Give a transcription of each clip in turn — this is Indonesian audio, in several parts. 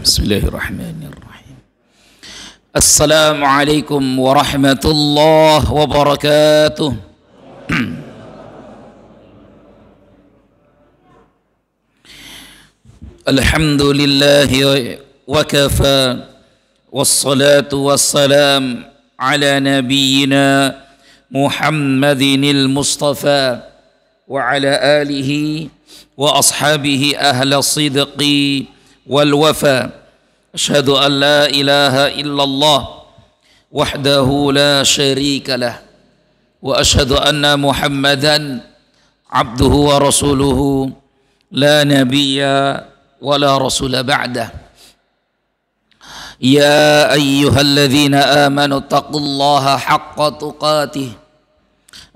Bismillahirrahmanirrahim. Assalamualaikum warahmatullahi wabarakatuh. Alhamdulillahi wa kafa, wassalatu wassalam ala nabiyyina Muhammadinil Mustafa wa ala alihi wa ashabihi ahla sidqi wal wafa. Asyhadu an la ilaha illallah wahdahu la syarika lah wa asyhadu anna Muhammadan abduhu wa rasuluhu la nabiyya wa la rasula ba'dah. Ya ayyuhalladzina amanu taqullaha haqqa tuqatih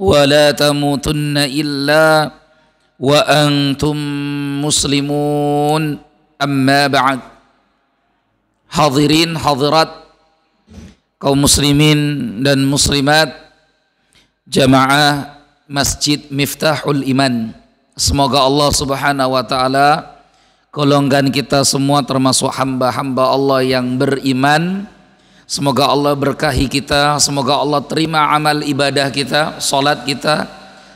wa la tamutunna illa wa antum muslimun. Amma ba'd. Hadirin hadirat kaum muslimin dan muslimat jamaah Masjid Miftahul Iman, semoga Allah subhanahu wa ta'ala golongkan kita semua termasuk hamba-hamba Allah yang beriman. Semoga Allah berkahi kita, semoga Allah terima amal ibadah kita, salat kita,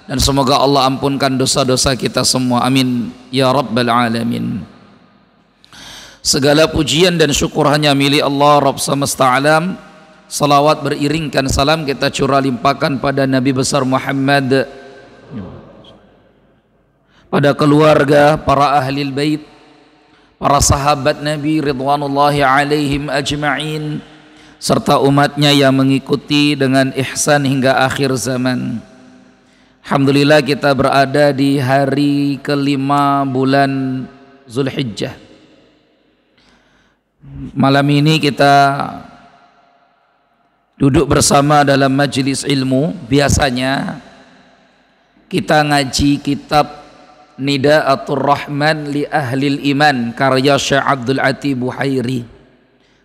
dan semoga Allah ampunkan dosa-dosa kita semua, amin ya rabbal alamin. Segala pujian dan syukur hanya milik Allah Rabb semesta alam. Salawat beriringkan salam kita curah limpahkan pada Nabi besar Muhammad, pada keluarga, para ahlil bait, para sahabat Nabi ridwanullahi alaihim ajma'in, serta umatnya yang mengikuti dengan ihsan hingga akhir zaman. Alhamdulillah kita berada di hari kelima bulan Zulhijjah. Malam ini kita duduk bersama dalam majelis ilmu. Biasanya kita ngaji kitab Nida'atul Rahman li Ahlil Iman karya Syekh Abdul Ati Buhairi.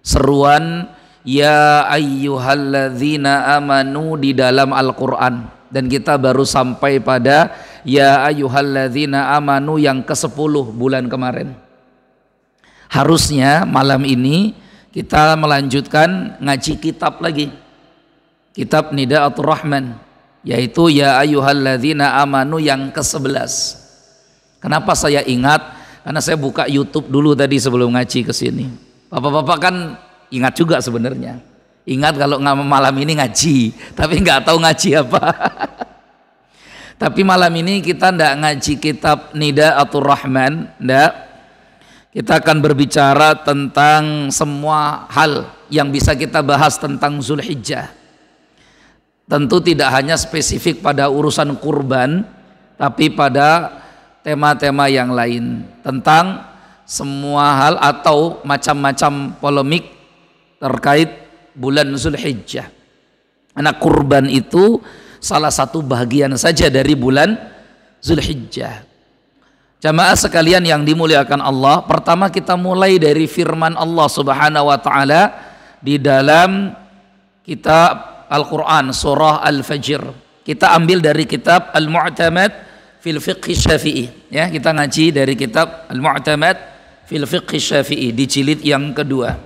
Seruan ya ayyuhalladzina amanu di dalam Al-Quran. Dan kita baru sampai pada ya ayyuhalladzina amanu yang ke-10 bulan kemarin. Harusnya malam ini kita melanjutkan ngaji kitab lagi, kitab Nida'atul Rahman, yaitu ya ayyuhalladzina amanu yang ke-11. Kenapa saya ingat? Karena saya buka YouTube dulu tadi sebelum ngaji ke sini. Bapak-bapak kan ingat juga sebenarnya. Ingat kalau malam ini ngaji, tapi nggak tahu ngaji apa. Tapi malam ini kita ndak ngaji kitab Nida'atul Rahman, ndak. Kita akan berbicara tentang semua hal yang bisa kita bahas tentang Zulhijjah. Tentu tidak hanya spesifik pada urusan kurban, tapi pada tema-tema yang lain tentang semua hal atau macam-macam polemik terkait bulan Zulhijjah. Karena kurban itu salah satu bagian saja dari bulan Zulhijjah. Jamaah sekalian yang dimuliakan Allah, pertama kita mulai dari firman Allah subhanahu wa ta'ala di dalam kitab Al-Quran surah Al-Fajr. Kita ambil dari kitab Al-Mu'tamad fil Fiqh Syafi'i, ya, kita ngaji dari kitab Al-Mu'tamad fil Fiqh Syafi'i di jilid yang kedua,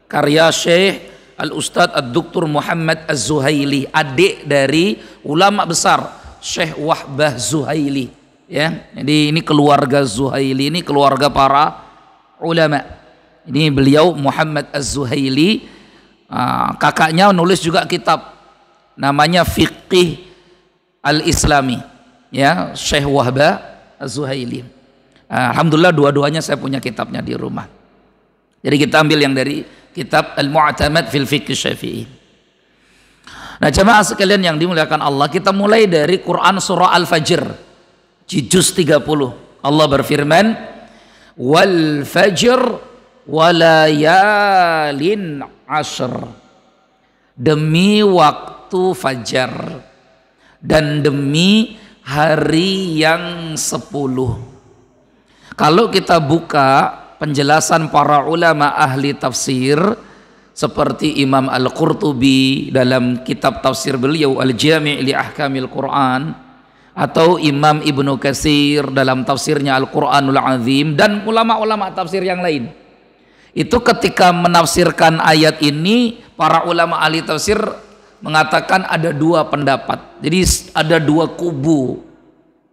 karya Syekh Al-Ustadz Ad-Duktur Muhammad Az-Zuhaili, adik dari ulama besar Syekh Wahbah Zuhaili. Ya, jadi ini keluarga Zuhaili, ini keluarga para ulama. Ini beliau Muhammad Az-Zuhaili, kakaknya nulis juga kitab namanya Fiqih Al-Islami, ya, Syekh Wahbah Az-Zuhaili. Alhamdulillah dua-duanya saya punya kitabnya di rumah. Jadi kita ambil yang dari kitab Al-Mu'tamad fil Fiqh Syafi'i. Nah, jemaah sekalian yang dimuliakan Allah, kita mulai dari Quran surah Al-Fajr. Juz 30. Allah berfirman, wal fajr walayalin ashr, demi waktu fajar dan demi hari yang 10. Kalau kita buka penjelasan para ulama ahli tafsir seperti Imam Al-Qurtubi dalam kitab tafsir beliau Al-Jami' li Ahkamil Quran, atau Imam Ibnu Katsir dalam tafsirnya Al-Quranul Azim, dan ulama-ulama tafsir yang lain, Itu ketika menafsirkan ayat ini, para ulama ahli tafsir mengatakan ada dua pendapat. Jadi ada dua kubu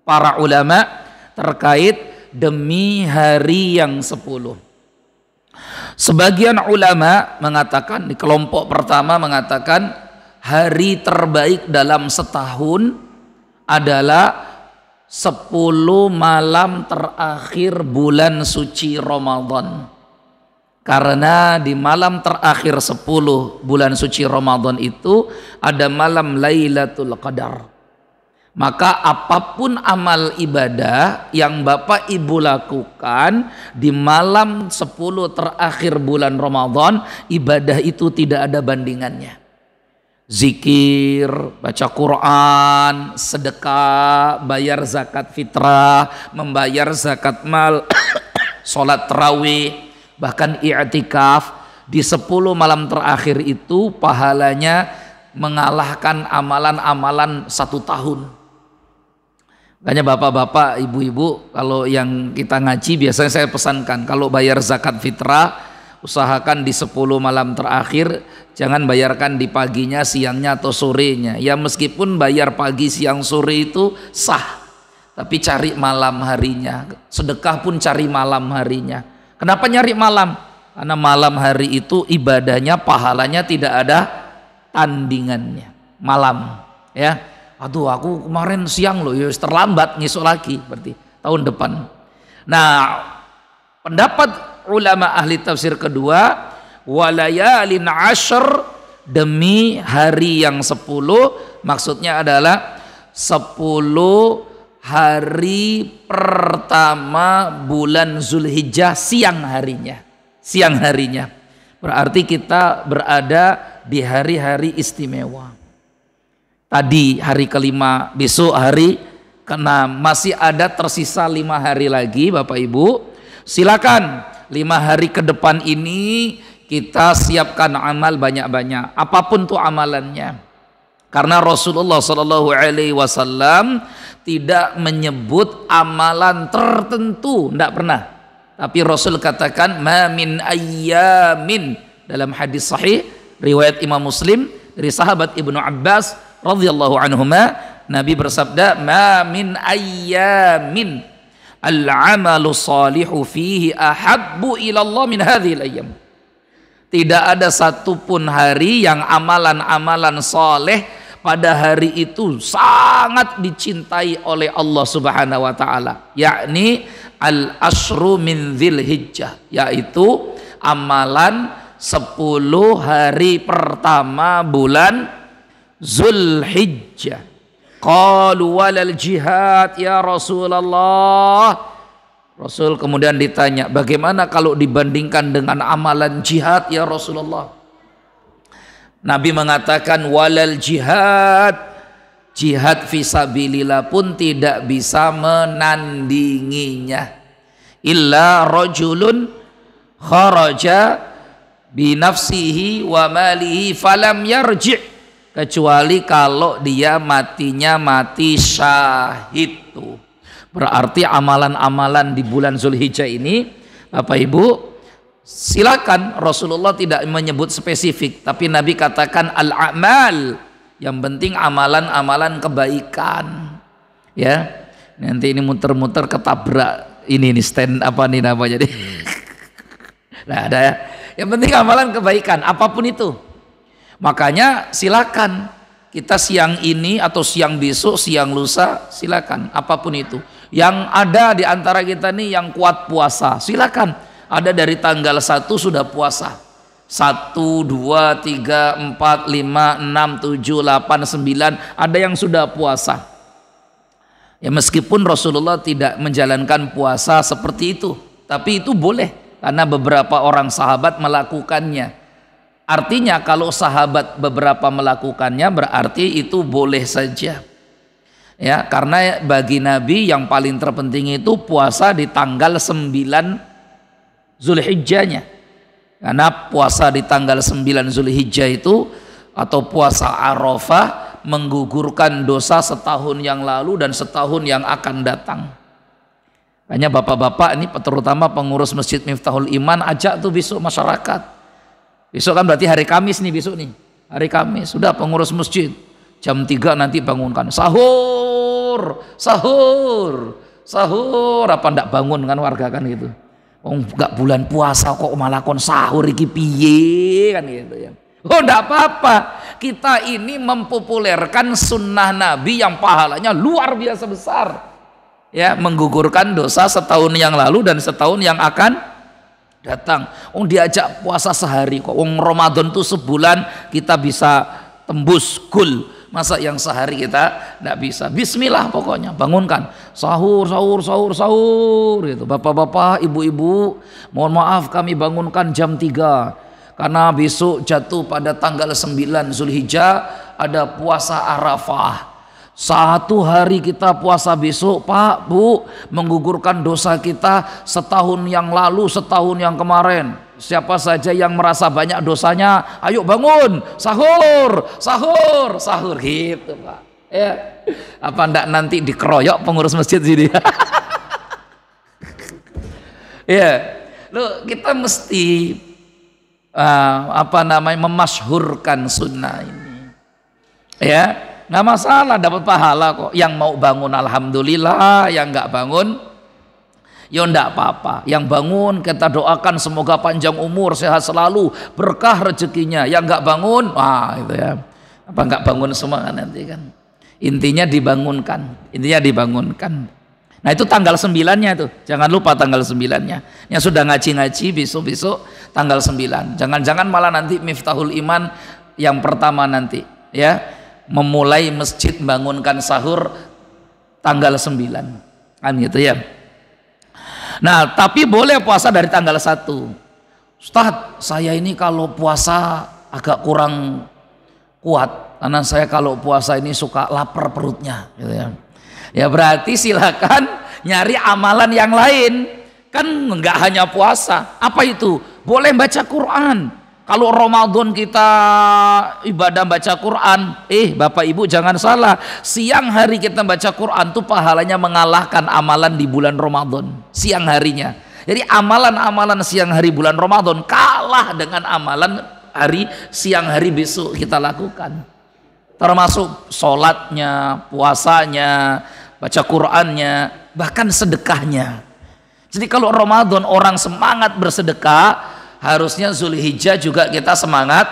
para ulama terkait demi hari yang 10. Sebagian ulama mengatakan, di kelompok pertama mengatakan hari terbaik dalam setahun adalah 10 malam terakhir bulan suci Ramadan. Karena di malam terakhir 10 bulan suci Ramadan itu ada malam Lailatul Qadar. Maka apapun amal ibadah yang Bapak Ibu lakukan di malam 10 terakhir bulan Ramadan, ibadah itu tidak ada bandingannya. Zikir, baca Quran, sedekah, bayar zakat fitrah, membayar zakat mal, sholat tarawih, bahkan i'tikaf di 10 malam terakhir itu pahalanya mengalahkan amalan-amalan 1 tahun. Makanya bapak-bapak, ibu-ibu, kalau yang kita ngaji biasanya saya pesankan, kalau bayar zakat fitrah usahakan di 10 malam terakhir, jangan bayarkan di paginya, siangnya atau sorenya. Ya meskipun bayar pagi, siang, sore itu sah, tapi cari malam harinya. Sedekah pun cari malam harinya. Kenapa nyari malam? Karena malam hari itu ibadahnya, pahalanya tidak ada tandingannya. Malam, ya. Aduh, aku kemarin siang loh, ya terlambat, ngisuk lagi, berarti tahun depan. Nah, pendapat ulama ahli tafsir kedua, walayalin ashr, demi hari yang 10, maksudnya adalah 10 hari pertama bulan Zulhijjah siang harinya. Siang harinya. Berarti kita berada di hari-hari istimewa. Tadi hari kelima, besok hari ke-6, masih ada tersisa 5 hari lagi Bapak Ibu. Silakan 5 hari ke depan ini kita siapkan amal banyak-banyak. Apapun tuh amalannya. Karena Rasulullah Shallallahu Alaihi Wasallam tidak menyebut amalan tertentu, tidak pernah. Tapi Rasul katakan, ma min ayyamin, dalam hadis sahih riwayat Imam Muslim dari sahabat Ibnu Abbas radhiyallahu anhuma, Nabi bersabda, ma min ayyamin al-amalu salihu fihi ahabbu ila Allah min hadhil ayyam. Tidak ada satupun hari yang amalan-amalan soleh pada hari itu sangat dicintai oleh Allah Subhanahu wa taala, yakni al-ashru min Dzulhijjah, yaitu amalan 10 hari pertama bulan Zulhijjah. Qalu walal jihad ya Rasulullah. Rasul kemudian ditanya, bagaimana kalau dibandingkan dengan amalan jihad ya Rasulullah? Nabi mengatakan, walal jihad, jihad fisabilillah pun tidak bisa menandinginya. Illa rajulun kharaja binafsihi wa malihi falam yarji', kecuali kalau dia matinya mati syahid. Tuh berarti amalan-amalan di bulan Zulhijjah ini Bapak Ibu, silakan. Rasulullah tidak menyebut spesifik, tapi Nabi katakan al-amal, yang penting amalan-amalan kebaikan. Ya, nanti ini muter-muter ketabrak ini nih stand apa nih namanya jadi. Nah ada ya, yang penting amalan kebaikan apapun itu. Makanya silakan kita siang ini atau siang besok, siang lusa, silakan apapun itu. Yang ada di antara kita nih yang kuat puasa, silakan. Ada dari tanggal 1 sudah puasa. 1, 2, 3, 4, 5, 6, 7, 8, 9, ada yang sudah puasa. Ya meskipun Rasulullah tidak menjalankan puasa seperti itu, tapi itu boleh karena beberapa orang sahabat melakukannya. Artinya kalau sahabat beberapa melakukannya berarti itu boleh saja. Ya, karena bagi Nabi yang paling terpenting itu puasa di tanggal 9 Zulhijjahnya. Karena puasa di tanggal 9 Zulhijjah itu atau puasa Arafah menggugurkan dosa setahun yang lalu dan setahun yang akan datang. Hanya bapak-bapak ini terutama pengurus Masjid Miftahul Iman, ajak tuh besok masyarakat. Besok kan berarti hari Kamis nih, besok nih. Hari Kamis, sudah pengurus masjid. Jam 3 nanti bangunkan. Sahur, sahur, sahur. Apa ndak bangun kan warga kan gitu. Oh enggak bulan puasa kok malah kon sahur iki piye kan gitu ya. Oh enggak apa-apa. Kita ini mempopulerkan sunnah Nabi yang pahalanya luar biasa besar. Ya, menggugurkan dosa setahun yang lalu dan setahun yang akan datang. Diajak puasa sehari kok. Ramadan tuh sebulan kita bisa tembus gul. Masa yang sehari kita tidak bisa. Bismillah pokoknya, bangunkan. Sahur, sahur, sahur, sahur gitu. Bapak-bapak, ibu-ibu, mohon maaf kami bangunkan jam 3. Karena besok jatuh pada tanggal 9 Zulhijjah ada puasa Arafah. 1 hari kita puasa besok Pak, Bu, menggugurkan dosa kita setahun yang lalu, setahun yang kemarin. Siapa saja yang merasa banyak dosanya, ayo bangun, sahur, sahur, sahur gitu Pak. Ya, apa ndak nanti dikeroyok pengurus masjid sini? Ya, lo kita mesti memasyhurkan sunnah ini. Ya. Nggak masalah, dapat pahala kok. Yang mau bangun alhamdulillah, yang nggak bangun ya nggak apa-apa. Yang bangun kita doakan semoga panjang umur, sehat selalu, berkah rezekinya. Yang nggak bangun, wah itu ya, apa nggak bangun semua kan nanti kan. Intinya dibangunkan, intinya dibangunkan. Nah itu tanggal 9-nya tuh, jangan lupa tanggal 9-nya. Yang sudah ngaji-ngaji besok-besok tanggal 9. Jangan-jangan malah nanti Miftahul Iman yang pertama nanti ya, memulai masjid bangunkan sahur tanggal 9 kan gitu ya. Nah tapi boleh puasa dari tanggal 1. Ustadz, saya ini kalau puasa agak kurang kuat karena saya kalau puasa ini suka lapar perutnya gitu ya. Ya berarti silakan nyari amalan yang lain, kan nggak hanya puasa. Apa itu? Boleh baca Quran. Kalau Ramadan kita ibadah baca Quran, Bapak Ibu jangan salah, siang hari kita baca Quran tuh pahalanya mengalahkan amalan di bulan Ramadan siang harinya. Jadi amalan-amalan siang hari bulan Ramadan kalah dengan amalan hari siang hari besok kita lakukan. Termasuk sholatnya, puasanya, baca Qurannya, bahkan sedekahnya. Jadi kalau Ramadan orang semangat bersedekah, harusnya Zulhijjah juga kita semangat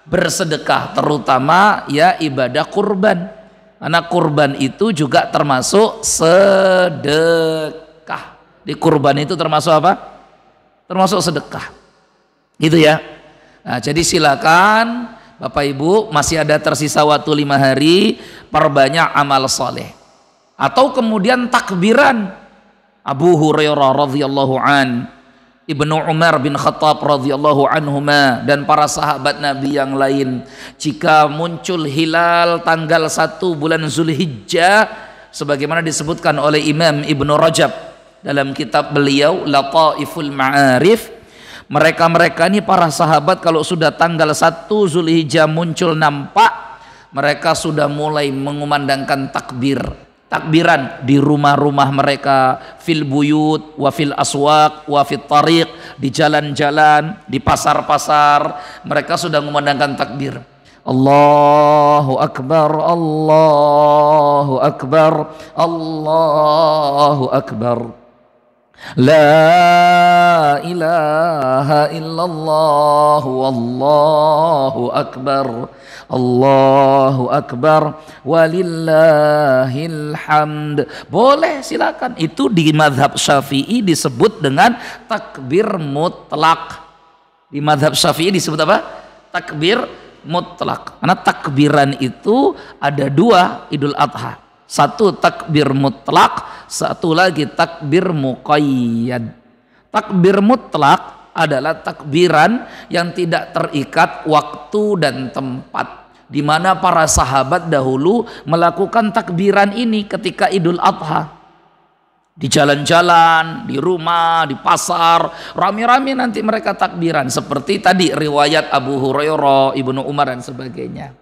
bersedekah, terutama ya ibadah kurban. Karena kurban itu juga termasuk sedekah. Di kurban itu termasuk apa? Termasuk sedekah. Gitu ya. Nah, jadi silakan Bapak Ibu, masih ada tersisa waktu 5 hari, perbanyak amal soleh. Atau kemudian takbiran. Abu Hurairah radhiyallahu an, Ibnu Umar bin Khattab radhiyallahu anhuma, dan para sahabat Nabi yang lain, jika muncul hilal tanggal 1 bulan Zulhijjah sebagaimana disebutkan oleh Imam Ibnu Rajab dalam kitab beliau Lataiful Ma'arif, mereka-mereka ini para sahabat kalau sudah tanggal 1 Zulhijjah muncul nampak, mereka sudah mulai mengumandangkan takbiran di rumah-rumah mereka, fil buyut wa fil aswaq wa fit tariq, di jalan-jalan, di pasar-pasar, mereka sudah mengumandangkan takbir. Allahu akbar, Allahu akbar, Allahu akbar. La ilaha illallah wallahu akbar, Allahu akbar walillahil hamd. Boleh, silakan. Itu di mazhab Syafi'i disebut dengan takbir mutlak. Di mazhab Syafi'i disebut apa? Takbir mutlak. Karena takbiran itu ada 2 Idul Adha. Satu takbir mutlak, satu lagi takbir muqayyad. Takbir mutlak adalah takbiran yang tidak terikat waktu dan tempat, di mana para sahabat dahulu melakukan takbiran ini ketika Idul Adha. Di jalan-jalan, di rumah, di pasar, rame-rame nanti mereka takbiran. Seperti tadi riwayat Abu Hurairah, Ibnu Umar dan sebagainya.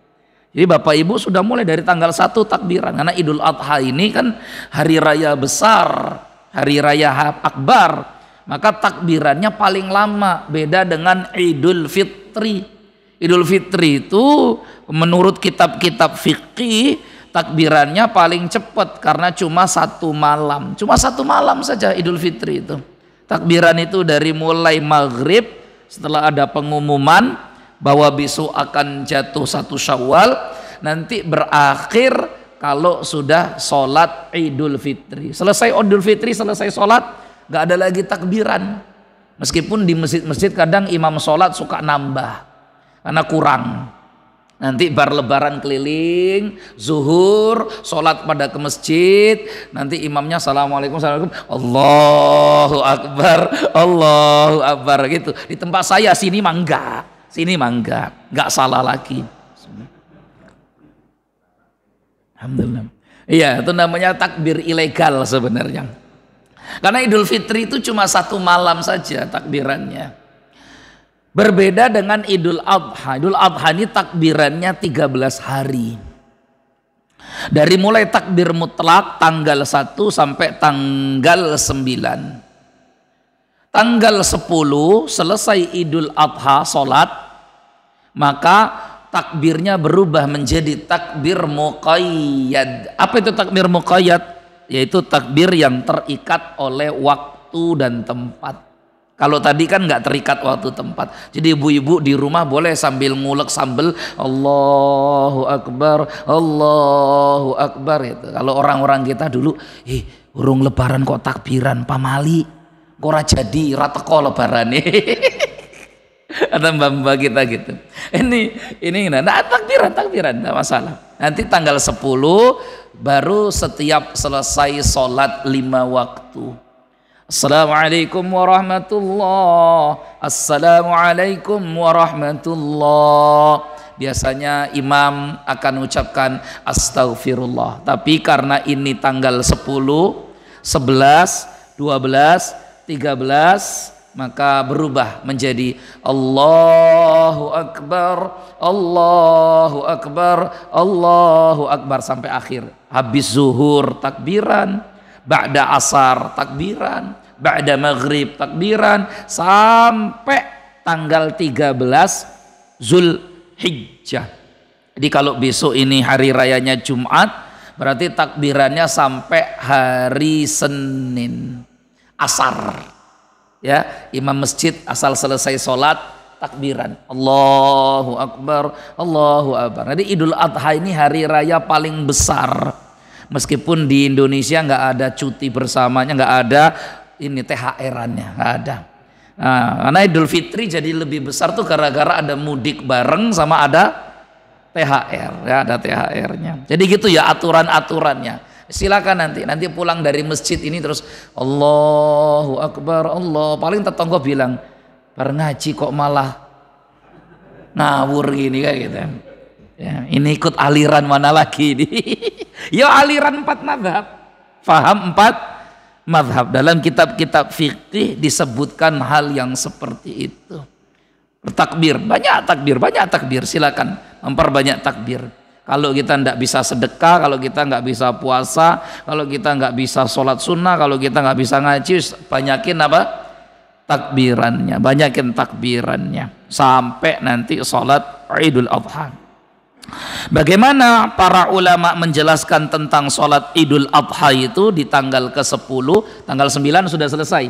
Jadi Bapak Ibu sudah mulai dari tanggal 1 takbiran, karena Idul Adha ini kan hari raya besar hari raya akbar, maka takbirannya paling lama, beda dengan Idul Fitri. Idul Fitri itu menurut kitab-kitab fikih takbirannya paling cepat karena cuma 1 malam. Cuma 1 malam saja Idul Fitri itu. Takbiran itu dari mulai maghrib setelah ada pengumuman bahwa besok akan jatuh 1 Syawal, nanti berakhir kalau sudah sholat Idul Fitri. Selesai Idul Fitri, selesai sholat, nggak ada lagi takbiran. Meskipun di masjid-masjid kadang imam sholat suka nambah karena kurang. Nanti bar lebaran keliling, zuhur, sholat pada ke masjid, nanti imamnya assalamualaikum, Allahu Akbar gitu. Di tempat saya sini mangga, nggak salah lagi. Alhamdulillah. Iya, itu namanya takbir ilegal sebenarnya. Karena Idul Fitri itu cuma 1 malam saja takbirannya. Berbeda dengan Idul Adha. Idul Adha ini takbirannya 13 hari. Dari mulai takbir mutlak tanggal 1 sampai tanggal 9. Tanggal 10 selesai Idul Adha sholat, maka takbirnya berubah menjadi takbir muqayyad. Apa itu takbir muqayyad? Yaitu takbir yang terikat oleh waktu dan tempat. Kalau tadi kan nggak terikat waktu tempat. Jadi ibu-ibu di rumah boleh sambil ngulek sambel Allahu Akbar itu. Kalau orang-orang kita dulu, urung lebaran kok takbiran pamali, kok ora jadi ra teko lebaran Ada mbak-mbak kita gitu. Ini nah takbiran enggak masalah. Nanti tanggal 10 baru setiap selesai sholat 5 waktu. Assalamualaikum warahmatullah. Assalamualaikum warahmatullah. Biasanya imam akan ucapkan astaghfirullah. Tapi karena ini tanggal 10, 11, 12, 13, maka berubah menjadi Allahu Akbar, Allahu Akbar, Allahu Akbar sampai akhir. Habis zuhur takbiran, ba'da asar takbiran, ba'da maghrib takbiran, sampai tanggal 13 Zulhijjah. Jadi kalau besok ini hari rayanya Jumat, berarti takbirannya sampai hari Senin asar. Ya, imam masjid asal selesai sholat takbiran Allahu Akbar, Allahu Akbar. Jadi Idul Adha ini hari raya paling besar. Meskipun di Indonesia nggak ada cuti bersamanya, nggak ada ini THR-annya, nggak ada. Nah, karena Idul Fitri jadi lebih besar tuh gara-gara ada mudik bareng sama ada THR, ya ada THR-nya. Jadi gitu ya aturan-aturannya. Silakan nanti pulang dari masjid ini terus Allahu Akbar, Allah. Paling tetangga bilang, "Bar ngaji kok malah ngawur gini," kayak gitu. Ya, ini ikut aliran mana lagi nih? Ya aliran 4 mazhab. Faham 4 mazhab. Dalam kitab-kitab fikih disebutkan hal yang seperti itu. Bertakbir, banyak takbir. Silakan memperbanyak takbir. Kalau kita tidak bisa sedekah, kalau kita nggak bisa puasa, kalau kita nggak bisa sholat sunnah, kalau kita nggak bisa ngaji, banyakin apa? Takbirannya, banyakin takbirannya sampai nanti sholat Idul Adha. Bagaimana para ulama menjelaskan tentang sholat Idul Adha itu di tanggal ke-10, tanggal 9 sudah selesai.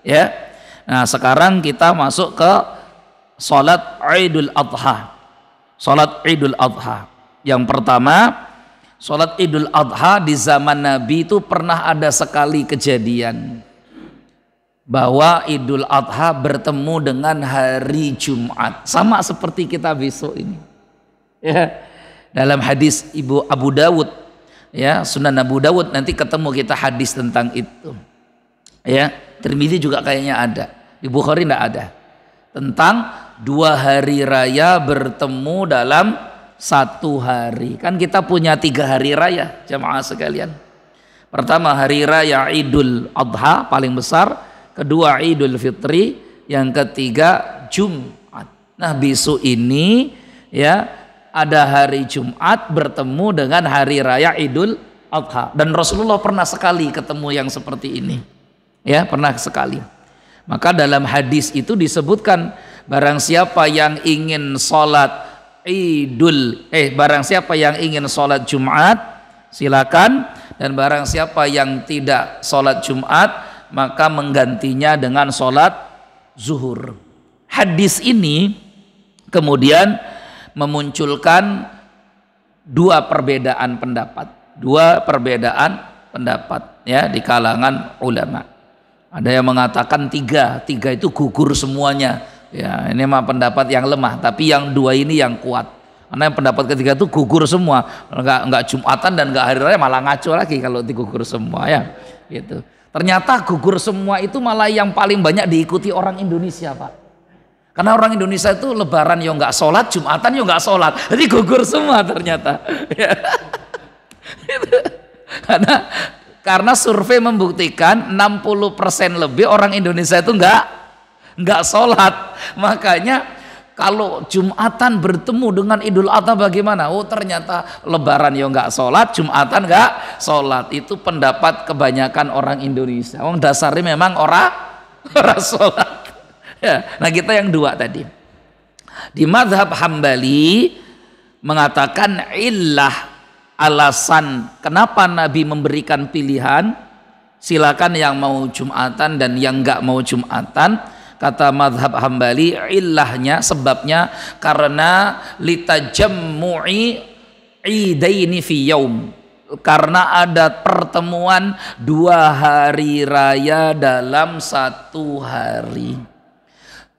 Ya, nah sekarang kita masuk ke sholat Idul Adha. Sholat Idul Adha. Yang pertama, sholat Idul Adha di zaman Nabi itu pernah ada sekali kejadian bahwa Idul Adha bertemu dengan hari Jumat, sama seperti kita besok ini. Ya, dalam hadis Ibu Abu Dawud, ya Sunan Abu Dawud, nanti ketemu kita hadis tentang itu. Ya, Tirmidzi juga kayaknya ada, di Bukhari tidak ada, tentang 2 hari raya bertemu dalam 1 hari. Kan kita punya 3 hari raya jamaah sekalian. Pertama hari raya Idul Adha paling besar, kedua Idul Fitri, yang ketiga Jumat. Nah besok ini ya ada hari Jumat bertemu dengan hari raya Idul Adha, dan Rasulullah pernah sekali ketemu yang seperti ini. Ya, pernah sekali. Maka dalam hadis itu disebutkan barang siapa yang ingin sholat barang siapa yang ingin sholat Jumat silakan, dan barang siapa yang tidak sholat Jumat maka menggantinya dengan sholat zuhur. Hadis ini kemudian memunculkan dua perbedaan pendapat ya di kalangan ulama. Ada yang mengatakan tiga itu gugur semuanya. Ya, ini mah pendapat yang lemah, tapi yang dua ini yang kuat. Karena yang pendapat ketiga itu gugur semua, enggak Jumatan dan enggak hari raya, malah ngaco lagi kalau digugur semua ya. Gitu. Ternyata gugur semua itu malah yang paling banyak diikuti orang Indonesia, Pak. Karena orang Indonesia itu Lebaran ya enggak sholat, Jumatan ya enggak sholat, jadi gugur semua ternyata. Karena survei membuktikan 60% lebih orang Indonesia itu enggak sholat. Makanya kalau Jumatan bertemu dengan Idul Adha bagaimana? Oh ternyata Lebaran ya enggak sholat, Jumatan enggak sholat. Itu pendapat kebanyakan orang Indonesia. Wong dasarnya memang orang sholat. Ya, nah kita yang dua tadi. Di mazhab Hambali mengatakan illah, alasan kenapa Nabi memberikan pilihan silakan yang mau Jumatan dan yang enggak mau Jumatan. Kata mazhab Hambali illahnya, sebabnya karena litajammu'i idaini fi yaum, karena ada pertemuan dua hari raya dalam satu hari.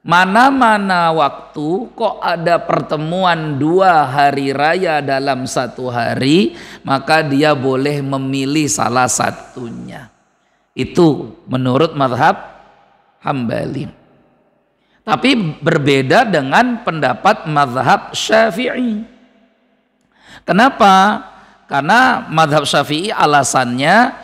Mana-mana waktu kok ada pertemuan dua hari raya dalam satu hari, maka dia boleh memilih salah satunya. Itu menurut mazhab Hambali. Tapi berbeda dengan pendapat mazhab Syafi'i. Kenapa? Karena mazhab Syafi'i alasannya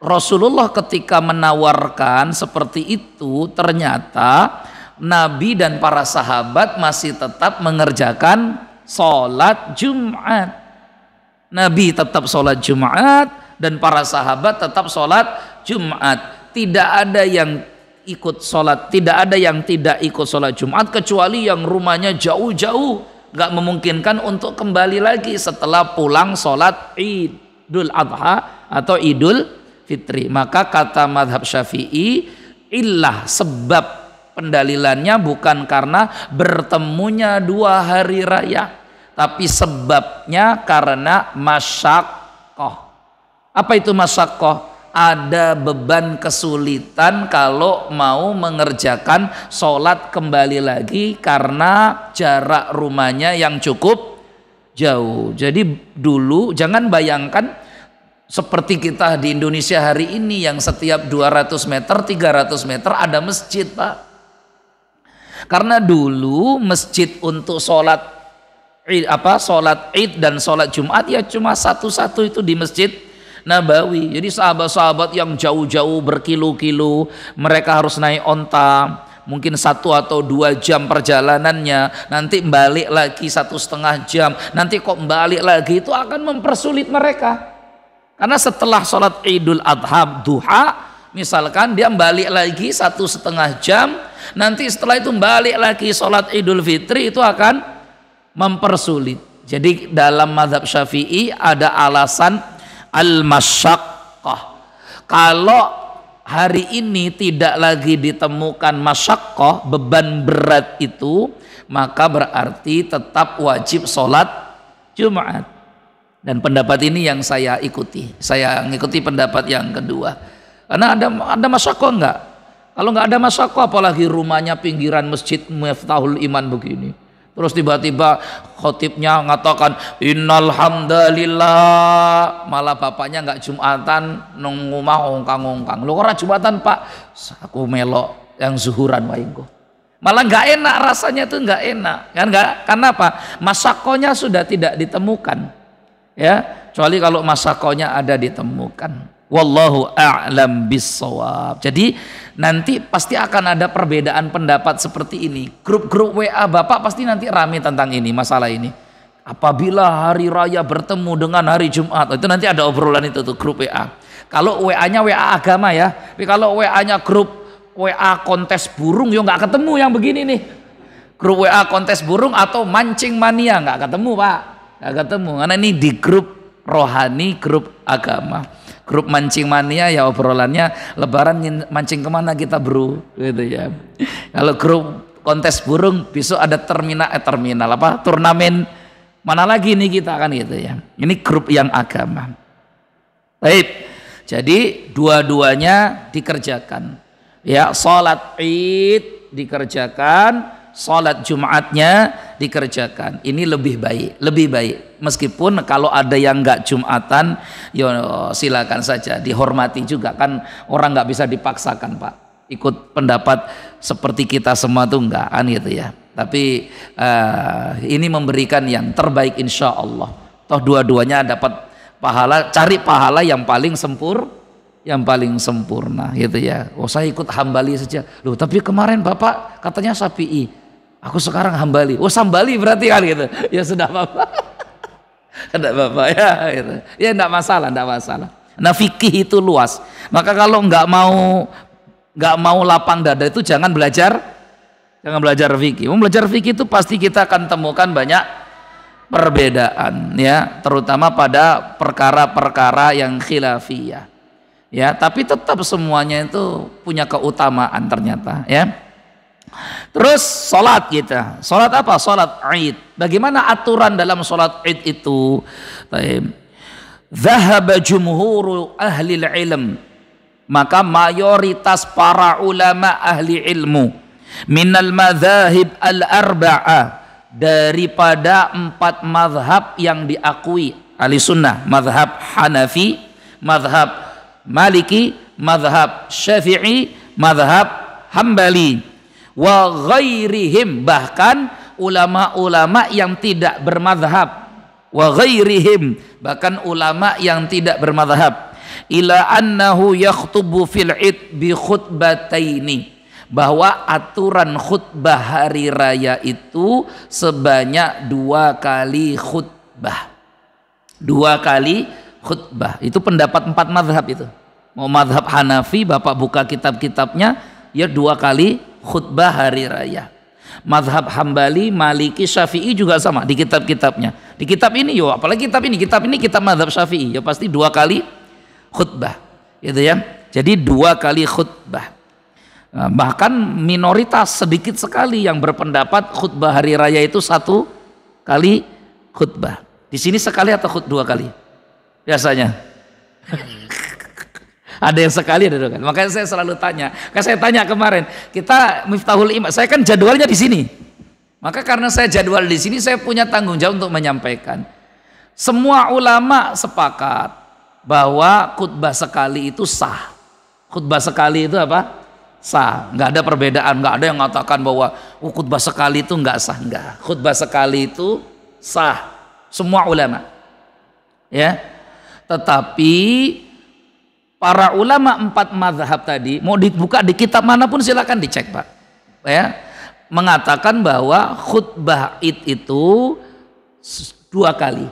Rasulullah ketika menawarkan seperti itu ternyata Nabi dan para sahabat masih tetap mengerjakan sholat Jumat. Nabi tetap sholat Jumat dan para sahabat tetap sholat Jumat. Tidak ada yang ikut sholat, tidak ada yang tidak ikut sholat Jumat kecuali yang rumahnya jauh-jauh, gak memungkinkan untuk kembali lagi setelah pulang sholat Idul Adha atau Idul Fitri. Maka kata madhab Syafi'i, illah, sebab pendalilannya bukan karena bertemunya dua hari raya, tapi sebabnya karena masyaqqah. Apa itu masyaqqah? Ada beban kesulitan kalau mau mengerjakan sholat kembali lagi karena jarak rumahnya yang cukup jauh. Jadi dulu jangan bayangkan seperti kita di Indonesia hari ini yang setiap 200 meter, 300 meter ada masjid, Pak. Karena dulu masjid untuk sholat Id dan sholat Jumat ya cuma satu-satu itu di Masjid Nabawi. Jadi sahabat-sahabat yang jauh-jauh berkilo-kilo mereka harus naik onta, mungkin 1 atau 2 jam perjalanannya, nanti balik lagi 1,5 jam, nanti kok balik lagi, itu akan mempersulit mereka. Karena setelah sholat Idul Adha duha misalkan dia balik lagi 1,5 jam, nanti setelah itu balik lagi sholat Idul Fitri, itu akan mempersulit. Jadi dalam mazhab Syafi'i ada alasan al-masyaqqah. Kalau hari ini tidak lagi ditemukan masyaqqah, beban berat itu, maka berarti tetap wajib sholat Jumat. Dan pendapat ini yang saya ikuti. Saya mengikuti pendapat yang kedua. Karena ada masyaqqah enggak? Kalau enggak ada masyaqqah, apalagi rumahnya pinggiran masjid Miftahul Iman begini, terus tiba-tiba khotibnya mengatakan innal hamdalillah, malah bapaknya enggak Jumatan nang omah ongkang-ongkang. Lho ora Jumatan, Pak? Aku melok yang zuhuran wae engko. Malah enggak enak rasanya, tuh enggak enak. Kan enggak? Karena apa? Masyaqqahnya sudah tidak ditemukan. Ya, kecuali kalau masyaqqahnya ada ditemukan. Wallahu a'lam bissawab. Jadi nanti pasti akan ada perbedaan pendapat seperti ini. Grup-grup WA Bapak pasti nanti rame tentang ini, masalah ini. Apabila hari raya bertemu dengan hari Jumat, itu nanti ada obrolan itu tuh grup WA. Kalau WA-nya WA agama ya. Tapi kalau WA-nya grup WA kontes burung, ya nggak ketemu yang begini nih. Grup WA kontes burung atau mancing mania, nggak ketemu Pak, nggak ketemu. Karena ini di grup rohani, grup agama. Grup mancing mania ya obrolannya lebaran mancing kemana kita bro, gitu ya. Kalau grup kontes burung besok ada terminal apa turnamen mana lagi nih kita kan gitu ya. Ini grup yang agama. Baik, jadi dua-duanya dikerjakan. Ya, sholat Id dikerjakan, sholat Jumatnya dikerjakan. Ini lebih baik. Meskipun kalau ada yang nggak Jumatan, yo silakan saja, dihormati juga kan, orang nggak bisa dipaksakan Pak. Ikut pendapat seperti kita semua tuh enggak kan gitu ya. Tapi ini memberikan yang terbaik insya Allah. Toh dua-duanya dapat pahala, cari pahala yang paling sempurna gitu ya. Oh saya ikut Hambali saja. Loh tapi kemarin Bapak katanya Syafi'i. Aku sekarang Hambali. Oh Sambali berarti kan gitu. Ya sudah Bapak. Enggak apa-apa ya gitu. Ya enggak masalah. Nah fikih itu luas. Maka kalau enggak mau lapang dada itu jangan belajar fikih. Belajar fikih itu pasti kita akan temukan banyak perbedaan ya, terutama pada perkara-perkara yang khilafiyah. Ya, tapi tetap semuanya itu punya keutamaan ternyata ya. Terus sholat kita, sholat apa? Sholat Id. Bagaimana aturan dalam sholat Id itu? Dhahaba jumhuru ahli ilm, maka mayoritas para ulama ahli ilmu minal madzahib al-arba'ah, daripada 4 mazhab yang diakui ahli sunnah, mazhab Hanafi, mazhab Maliki, mazhab Syafi'i, mazhab Hambali, wa ghairihim, bahkan ulama-ulama yang tidak bermazhab, wa ghairihim, bahkan ulama yang tidak bermazhab, ila annahu yakhtubu fil id bi khutbataini, bahwa aturan khutbah hari raya itu sebanyak 2 kali khutbah. 2 kali khutbah. Itu pendapat 4 mazhab itu. Mau mazhab Hanafi, Bapak buka kitab-kitabnya, ya 2 kali khutbah hari raya. Mazhab Hambali, Maliki, Syafi'i juga sama di kitab-kitabnya. Di kitab ini yo, apalagi kitab ini kitab mazhab Syafi'i, ya pasti 2 kali khutbah. Gitu ya. Jadi 2 kali khutbah. Nah, bahkan minoritas sedikit sekali yang berpendapat khutbah hari raya itu 1 kali khutbah. Di sini sekali atau 2 kali? Biasanya. Ada yang sekali, ada 2 kali. Makanya saya selalu tanya. Kan saya tanya kemarin, kita Miftahul Iman, saya kan jadwalnya di sini. Maka karena saya jadwal di sini, saya punya tanggung jawab untuk menyampaikan. Semua ulama sepakat bahwa khutbah sekali itu sah. Khutbah sekali itu apa? Sah. Nggak ada perbedaan. Nggak ada yang mengatakan bahwa khutbah sekali itu nggak sah. Nggak. Khutbah sekali itu sah. Semua ulama. Ya. Tetapi para ulama 4 mazhab tadi, mau dibuka di kitab manapun silakan dicek Pak. Ya. Mengatakan bahwa khutbah Id itu 2 kali.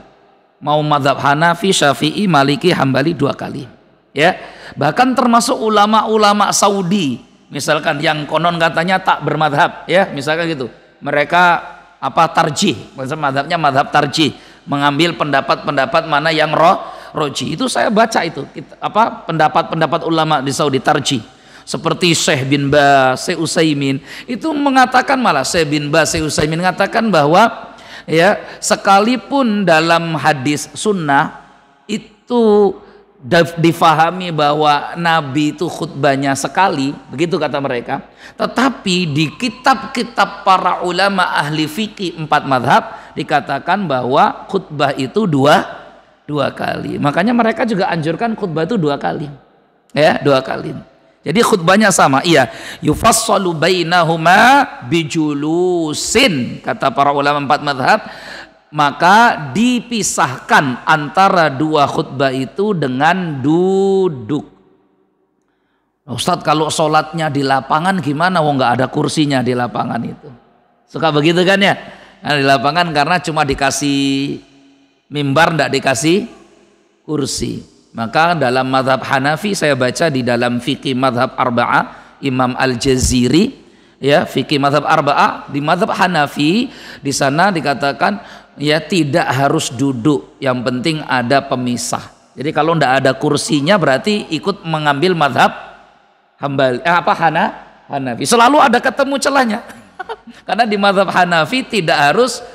Mau mazhab Hanafi, Syafi'i, Maliki, Hambali 2 kali. Ya. Bahkan termasuk ulama-ulama Saudi, misalkan yang konon katanya tak bermadhab, ya, misalkan gitu. Mereka apa tarjih, mazhabnya mazhab tarjih, mengambil pendapat-pendapat mana yang roji. Itu saya baca itu, apa pendapat-pendapat ulama di Saudi tarjih. Seperti Syekh bin Baz, Syekh Utsaimin, itu mengatakan, malah Syekh bin Baz, Syekh Utsaimin mengatakan bahwa ya sekalipun dalam hadis sunnah itu difahami bahwa Nabi itu khutbahnya sekali, begitu kata mereka, tetapi di kitab-kitab para ulama ahli fikih 4 mazhab dikatakan bahwa khutbah itu dua kali. Makanya mereka juga anjurkan khutbah itu 2 kali, ya, 2 kali. Jadi khutbahnya sama, iya, yufassalu bainahuma bijulusin, kata para ulama 4 mazhab, maka dipisahkan antara 2 khutbah itu dengan duduk. Ustadz, kalau sholatnya di lapangan gimana? Wong nggak ada kursinya di lapangan itu. Suka begitu kan ya? Nah, di lapangan karena cuma dikasih mimbar, nggak dikasih kursi. Maka dalam mazhab Hanafi, saya baca di dalam fikih mazhab Arba'ah Imam Al-Jaziri, ya, fikih mazhab Arba'ah di mazhab Hanafi, di sana dikatakan ya tidak harus duduk, yang penting ada pemisah. Jadi kalau tidak ada kursinya berarti ikut mengambil mazhab Hanafi. Selalu ada ketemu celahnya. Karena di mazhab Hanafi tidak harus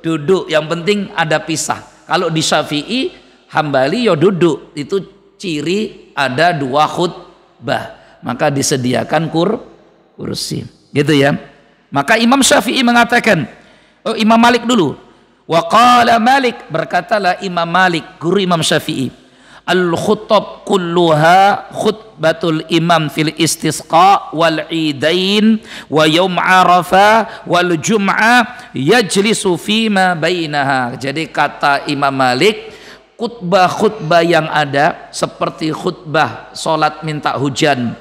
duduk, yang penting ada pisah. Kalau di Syafi'i Hambali ya duduk, itu ciri ada 2 khutbah, maka disediakan kursi, gitu ya. Maka Imam Syafi'i mengatakan, Imam Malik dulu. Wa qala Malik, berkatalah Imam Malik, guru Imam Syafi'i, al-khutab kulluha khutbatul imam fil istisqa wal idain wa yaum arafah wal jum'ah yajlisu fima bainaha. Jadi kata Imam Malik, khutbah-khutbah yang ada seperti khutbah sholat minta hujan,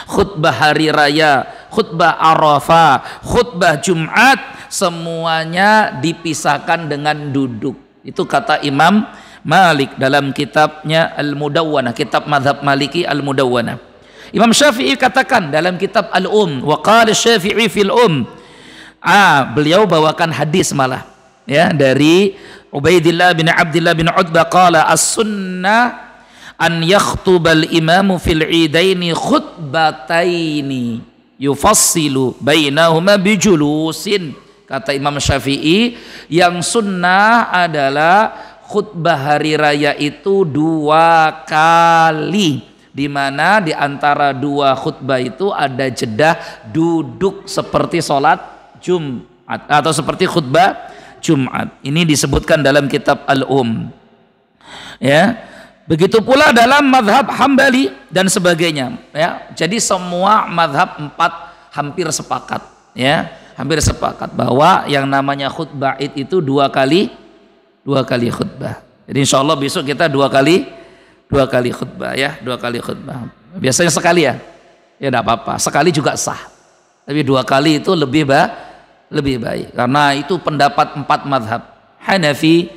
khutbah hari raya, khutbah Arafah, khutbah Jumat, semuanya dipisahkan dengan duduk. Itu kata Imam Malik dalam kitabnya Al-Mudawwanah, kitab mazhab Maliki Al-Mudawwanah. Imam Syafi'i katakan dalam kitab Al-Um, wa qala Syafi'i fil beliau bawakan hadis malah, ya, dari Ubaidillah bin Abdullah bin Utbah qala as-sunnah an yakhtubal imamu fil idaini khutbataini yufassilu bainahuma bijulusin. Kata Imam Syafi'i, yang sunnah adalah khutbah hari raya itu 2 kali, di mana di antara 2 khutbah itu ada jeda duduk seperti sholat Jumat atau seperti khutbah Jumat. Ini disebutkan dalam kitab Al-Um. Ya. Begitu pula dalam mazhab Hambali dan sebagainya, ya. Jadi semua mazhab 4 hampir sepakat, ya. Hampir sepakat bahwa yang namanya khutbah Id itu 2 kali khutbah. Jadi insyaallah besok kita 2 kali khutbah, ya, 2 kali khutbah. Biasanya sekali ya. Ya enggak apa-apa. Sekali juga sah. Tapi 2 kali itu lebih baik, karena itu pendapat 4 mazhab, Hanafi,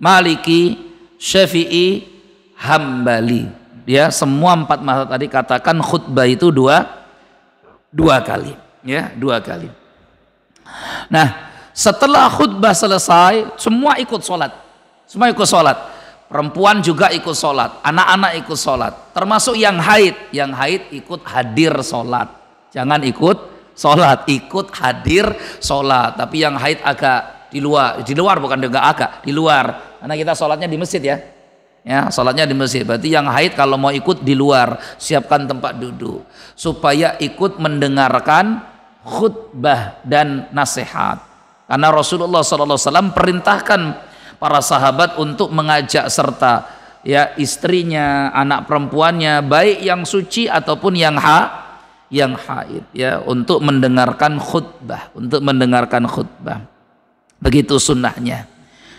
Maliki, Syafi'i, Hambali, ya, semua 4 mazhab tadi katakan khutbah itu dua kali, ya, 2 kali. Nah, setelah khutbah selesai semua ikut sholat, perempuan juga ikut sholat, anak-anak ikut sholat, termasuk yang haid ikut hadir sholat, jangan ikut sholat, ikut hadir sholat. Tapi yang haid agak di luar bukan juga agak di luar, karena kita sholatnya di masjid, ya, sholatnya di masjid. Berarti yang haid kalau mau ikut di luar, siapkan tempat duduk supaya ikut mendengarkan khutbah dan nasihat. Karena Rasulullah SAW perintahkan para sahabat untuk mengajak serta, ya, istrinya, anak perempuannya, baik yang suci ataupun yang haid, ya, untuk mendengarkan khutbah, begitu sunnahnya.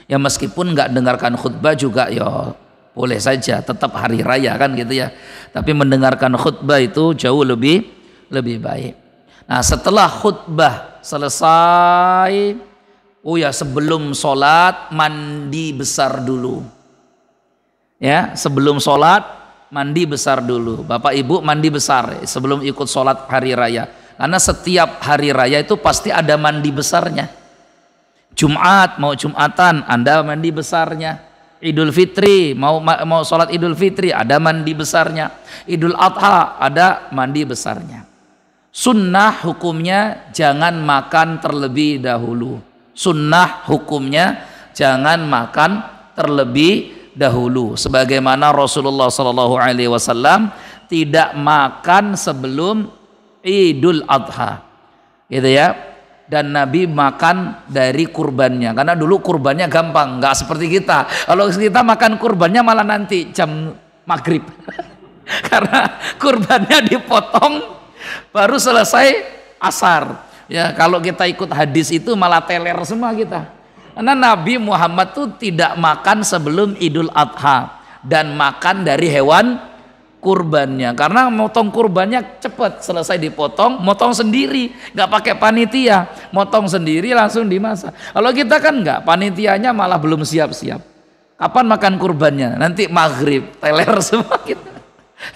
Ya, meskipun nggak dengarkan khutbah juga ya boleh saja, tetap hari raya kan gitu ya, tapi mendengarkan khutbah itu jauh lebih baik. Nah, setelah khutbah selesai, sebelum sholat mandi besar dulu, ya, sebelum sholat mandi besar dulu. Bapak Ibu mandi besar sebelum ikut sholat hari raya, karena setiap hari raya itu pasti ada mandi besarnya. Jumat mau Jumatan Anda mandi besarnya, Idul Fitri mau sholat Idul Fitri ada mandi besarnya, Idul Adha ada mandi besarnya. Sunnah hukumnya jangan makan terlebih dahulu. Sunnah hukumnya jangan makan terlebih dahulu, sebagaimana Rasulullah SAW tidak makan sebelum Idul Adha, gitu ya. Dan Nabi makan dari kurbannya, karena dulu kurbannya gampang, nggak seperti kita. Kalau kita makan kurbannya malah nanti jam maghrib karena kurbannya dipotong baru selesai asar, ya. Kalau kita ikut hadis itu malah teler semua kita. Karena Nabi Muhammad tuh tidak makan sebelum Idul Adha dan makan dari hewan kurbannya, karena motong kurbannya cepat, selesai dipotong, motong sendiri, nggak pakai panitia, motong sendiri langsung dimasak. Kalau kita kan nggak, panitianya malah belum siap-siap, Kapan makan kurbannya? Nanti maghrib, teler semua kita.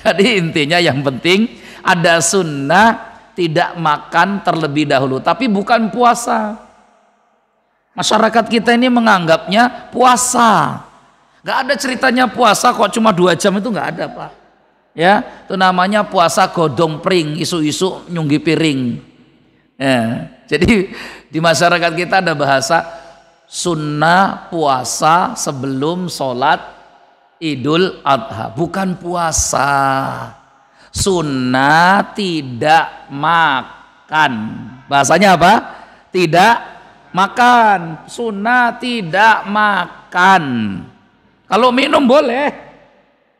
Jadi intinya yang penting ada sunnah tidak makan terlebih dahulu, tapi bukan puasa. Masyarakat kita ini menganggapnya puasa. Gak ada ceritanya puasa kok cuma 2 jam, itu gak ada, Pak. Ya, itu namanya puasa godong pring, isu-isu nyunggi piring. Ya, jadi di masyarakat kita ada bahasa sunnah puasa sebelum sholat Idul Adha, bukan puasa. Sunnah tidak makan. Bahasanya apa? Tidak makan. Sunnah tidak makan. Kalau minum boleh.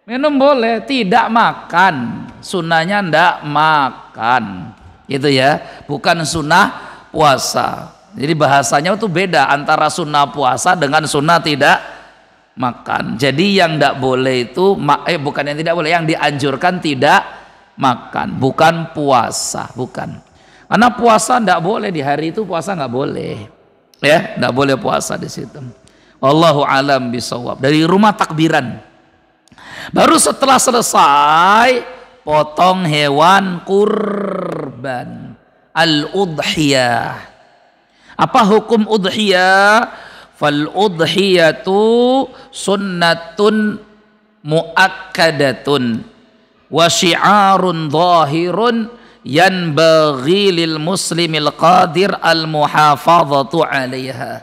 Minum boleh, tidak makan. Sunnahnya tidak makan. Gitu ya. Bukan sunnah puasa. Jadi bahasanya itu beda antara sunnah puasa dengan sunnah tidak makan. Jadi yang tidak boleh itu bukan yang tidak boleh, yang dianjurkan tidak makan, bukan puasa, bukan. Karena puasa tidak boleh di hari itu, puasa nggak boleh, ya, tidak boleh puasa di situ. Wallahu alam bisawab. Dari rumah takbiran, baru setelah selesai potong hewan kurban, al-udhiyah. Apa hukum udhiyah? Fal udhiyatu sunnatun muakkadatun wa syi'arun dhahirun yanbaghi lil muslimil qadir al muhafadzatu 'alaiha.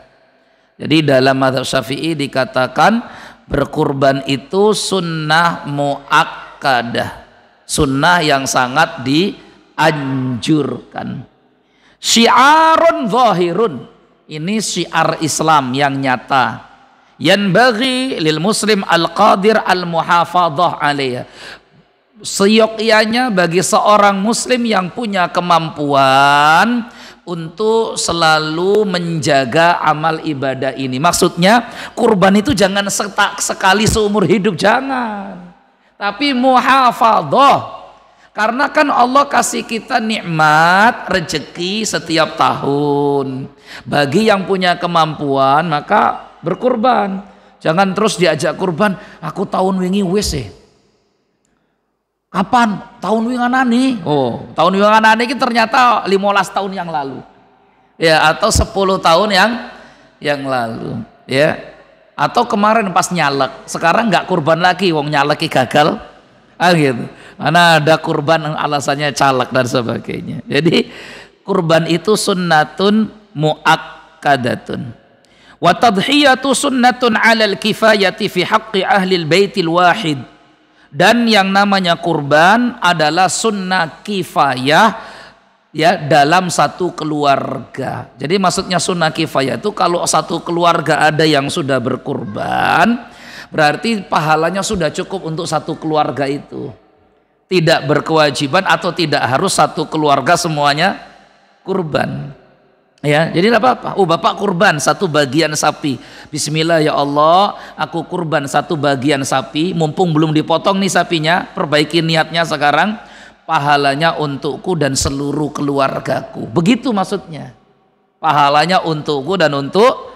Jadi dalam mazhab Syafi'i dikatakan berkurban itu sunnah muakkadah, sunnah yang sangat dianjurkan. Syi'arun dhahirun, ini syiar Islam yang nyata. Yanbaghi lil muslim al qadir al muhafadzah 'alaiha, seyogyanya bagi seorang muslim yang punya kemampuan untuk selalu menjaga amal ibadah ini. Maksudnya kurban itu jangan sekali seumur hidup, jangan, tapi muhafadzah. Karena kan Allah kasih kita nikmat rezeki setiap tahun. Bagi yang punya kemampuan maka berkurban. Jangan terus diajak kurban, aku tahun wingi wis. Kapan? Tahun winganani. Oh, tahun winganani ini ternyata 15 tahun yang lalu. Ya, atau 10 tahun yang lalu, ya. Atau kemarin pas nyalek, sekarang nggak kurban lagi, wong nyaleki gagal. Gitu. Mana ada kurban alasannya caleg dan sebagainya. Jadi kurban itu sunnatun muakkadatun. Wa tadhiyatu sunnatun 'alal kifayati fi haqqi ahlil baitil wahid. Dan yang namanya kurban adalah sunnah kifayah, ya, dalam satu keluarga. Jadi maksudnya sunnah kifayah itu kalau satu keluarga ada yang sudah berkurban, berarti pahalanya sudah cukup untuk satu keluarga itu. Tidak berkewajiban atau tidak harus satu keluarga semuanya kurban. Ya, jadi tidak apa-apa. Oh, bapak kurban satu bagian sapi. Bismillah ya Allah, aku kurban satu bagian sapi. Mumpung belum dipotong nih sapinya, perbaiki niatnya sekarang. Pahalanya untukku dan seluruh keluargaku. Begitu maksudnya. Pahalanya untukku dan untuk